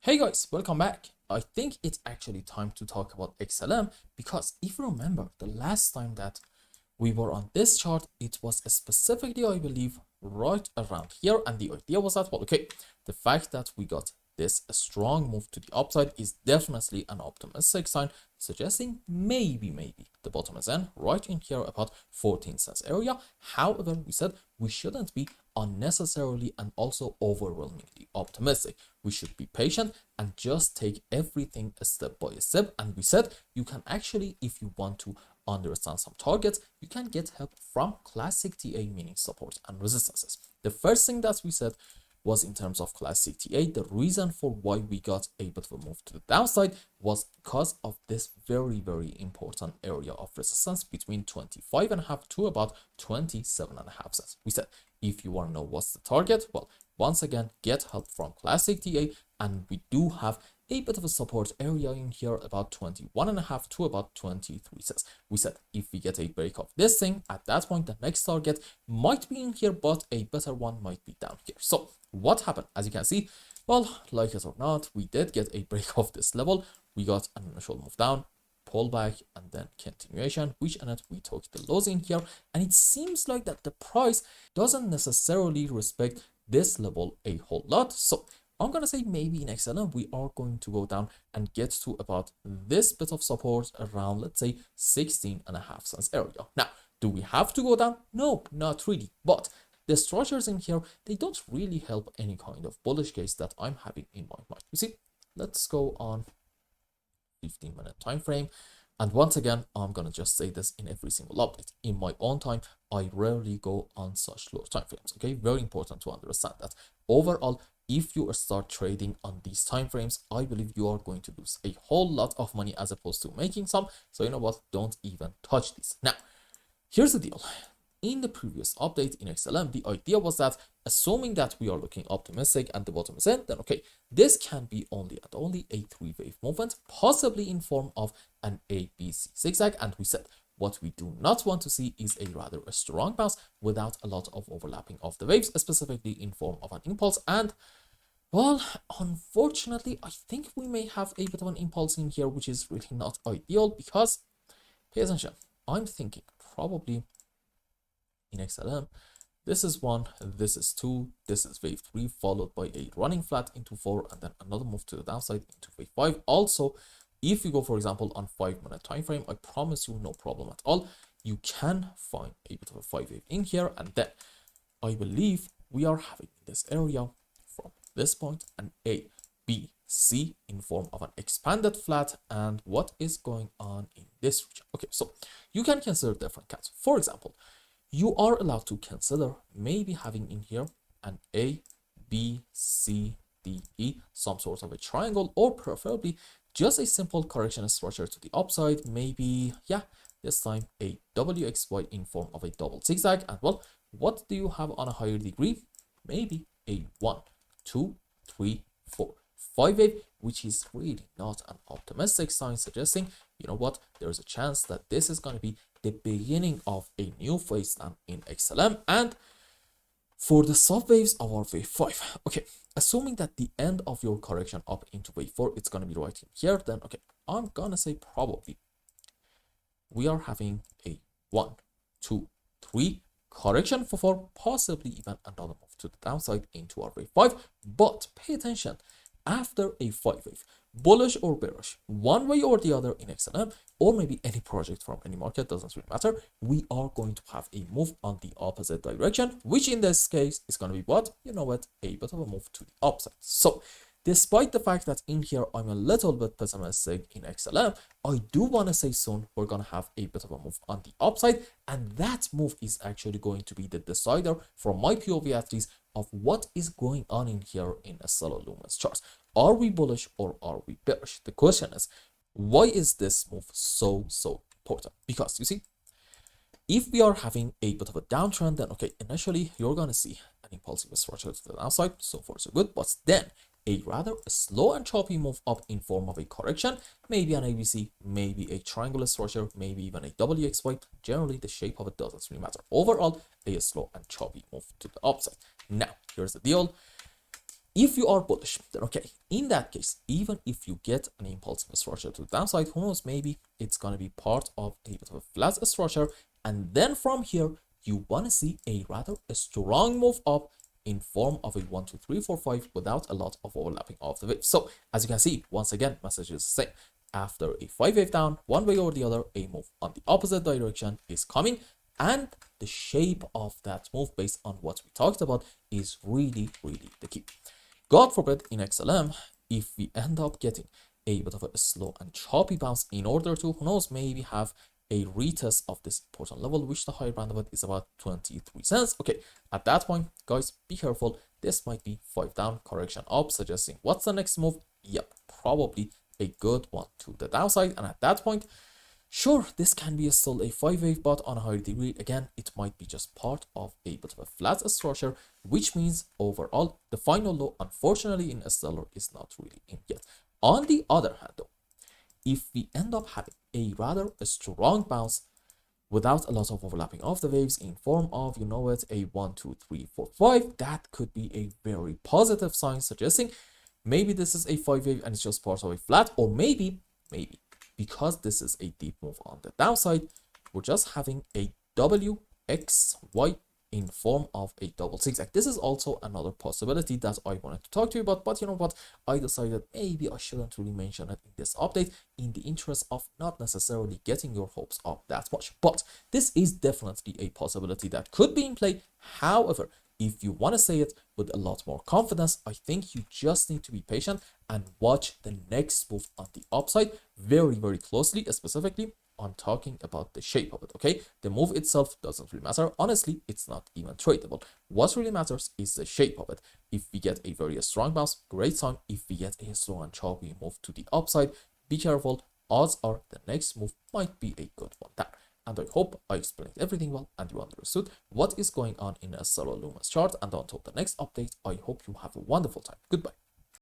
Hey guys, welcome back. I think it's actually time to talk about XLM because if you remember the last time that we were on this chart, it was specifically, I believe, right around here. And the idea was that, well, okay, the fact that we got this strong move to the upside is definitely an optimistic sign, suggesting maybe the bottom is in right in here about 14 cents area. However, we said we shouldn't be unnecessarily and also overwhelmingly optimistic. We should be patient and just take everything step by step. And we said you can actually, if you want to understand some targets, you can get help from classic TA, meaning support and resistances. The first thing that we said was in terms of classic TA, the reason for why we got a bit of a move to the downside was because of this very important area of resistance between 25.5 to about 27.5 cents. We said if you want to know what's the target, well, once again, get help from classic TA, and we do have a bit of a support area in here about 21.5 to about 23 cents. We said if we get a break of this thing, at that point the next target might be in here, but a better one might be down here. So what happened? As you can see, well, like it or not, we did get a break of this level. We got an initial move down, pullback, and then continuation, which ended we took the lows in here, and it seems like that the price doesn't necessarily respect this level a whole lot. So I'm gonna say maybe in XLM we are going to go down and get to about this bit of support around, let's say, 16.5 cents area. Now, do we have to go down? No, not really, but the structures in here, they don't really help any kind of bullish case that I'm having in my mind. You see, let's go on 15-minute time frame. And once again, I'm gonna just say this in every single update. In my own time, I rarely go on such low time frames. Okay, very important to understand that. Overall, if you start trading on these time frames, I believe you are going to lose a whole lot of money as opposed to making some. So you know what? Don't even touch this. Now, here's the deal. In the previous update in XLM, the idea was that assuming that we are looking optimistic and the bottom is in, then okay, this can be only a 3-wave movement, possibly in form of an ABC zigzag. And we said what we do not want to see is a rather strong bounce without a lot of overlapping of the waves, specifically in form of an impulse. And well, unfortunately, I think we may have a bit of an impulse in here, which is really not ideal because, pay attention, I'm thinking probably in XLM, this is 1, this is 2, this is wave 3, followed by a running flat into 4, and then another move to the downside into wave 5. Also, if you go, for example, on 5-minute time frame, I promise you no problem at all. You can find a bit of a 5-wave in here, and then I believe we are having this area from this point an A, B, C in form of an expanded flat. And what is going on in this region? Okay, so you can consider different cats. For example, you are allowed to consider maybe having in here an A, B, C, D, E, some sort of a triangle, or preferably just a simple correction structure to the upside. Maybe, yeah, this time a WXY in form of a double zigzag. And well, what do you have on a higher degree? Maybe a 1, 2, 3, 4, 5 wave, which is really not an optimistic sign, suggesting, you know what, there's a chance that this is going to be the beginning of a new phase in XLM. And for the sub waves of our wave 5, okay, assuming that the end of your correction up into wave 4, it's going to be right in here, then okay, I'm gonna say probably we are having a 1, 2, 3 correction for 4, possibly even another move to the downside into our wave 5. But pay attention, after a 5 wave, bullish or bearish, one way or the other in XLM, or maybe any project from any market, doesn't really matter, we are going to have a move on the opposite direction, which in this case is going to be what? You know what? A bit of a move to the upside. So despite the fact that in here I'm a little bit pessimistic in XLM, I do want to say soon we're going to have a bit of a move on the upside, and that move is actually going to be the decider from my POV at least of what is going on in here in a Stellar Lumens chart. Are we bullish or are we bearish? The question is, why is this move so important? Because you see, if we are having a bit of a downtrend, then okay, initially you're going to see an impulsive structure to the downside, so far so good, but then a rather slow and choppy move up in form of a correction, maybe an ABC, maybe a triangular structure, maybe even a WXY. Generally, the shape of it doesn't really matter. Overall, a slow and choppy move to the upside. Now, here's the deal. If you are bullish, then okay, in that case, even if you get an impulsive structure to the downside, who knows, maybe it's going to be part of a bit of a flat structure. And then from here, you want to see a rather strong move up in form of a 1, 2, 3, 4, 5 without a lot of overlapping of the waves. So as you can see, once again, message is the same. After a 5 wave down, one way or the other, a move on the opposite direction is coming. And the shape of that move based on what we talked about is really, really the key. God forbid in XLM, if we end up getting a bit of a slow and choppy bounce in order to, who knows, maybe have a retest of this important level, which the higher band of it is about 23 cents. Okay, at that point, guys, be careful. This might be 5 down, correction up, suggesting what's the next move? Yep, probably a good one to the downside. And at that point, sure, this can be still a 5 wave, but on a higher degree, again, it might be just part of a bit of a flat structure, which means overall, the final low, unfortunately, in Stellar is not really in yet. On the other hand, though, if we end up having a rather strong bounce without a lot of overlapping of the waves in form of, you know it, a 1, 2, 3, 4, 5, that could be a very positive sign, suggesting maybe this is a 5 wave and it's just part of a flat, or maybe, because this is a deep move on the downside, we're just having a WXY in form of a double zigzag. This is also another possibility that I wanted to talk to you about, but you know what, I decided maybe I shouldn't really mention it in this update in the interest of not necessarily getting your hopes up that much. But this is definitely a possibility that could be in play. However, if you want to say it with a lot more confidence, I think you just need to be patient and watch the next move on the upside very, very closely. Specifically, I'm talking about the shape of it, okay? The move itself doesn't really matter. Honestly, it's not even tradable. What really matters is the shape of it. If we get a very strong bounce, great sign. If we get a slow and choppy move to the upside, be careful. Odds are the next move might be a good one there. And I hope I explained everything well and you understood what is going on in a Stellar Luminous chart. And until the next update, I hope you have a wonderful time. Goodbye.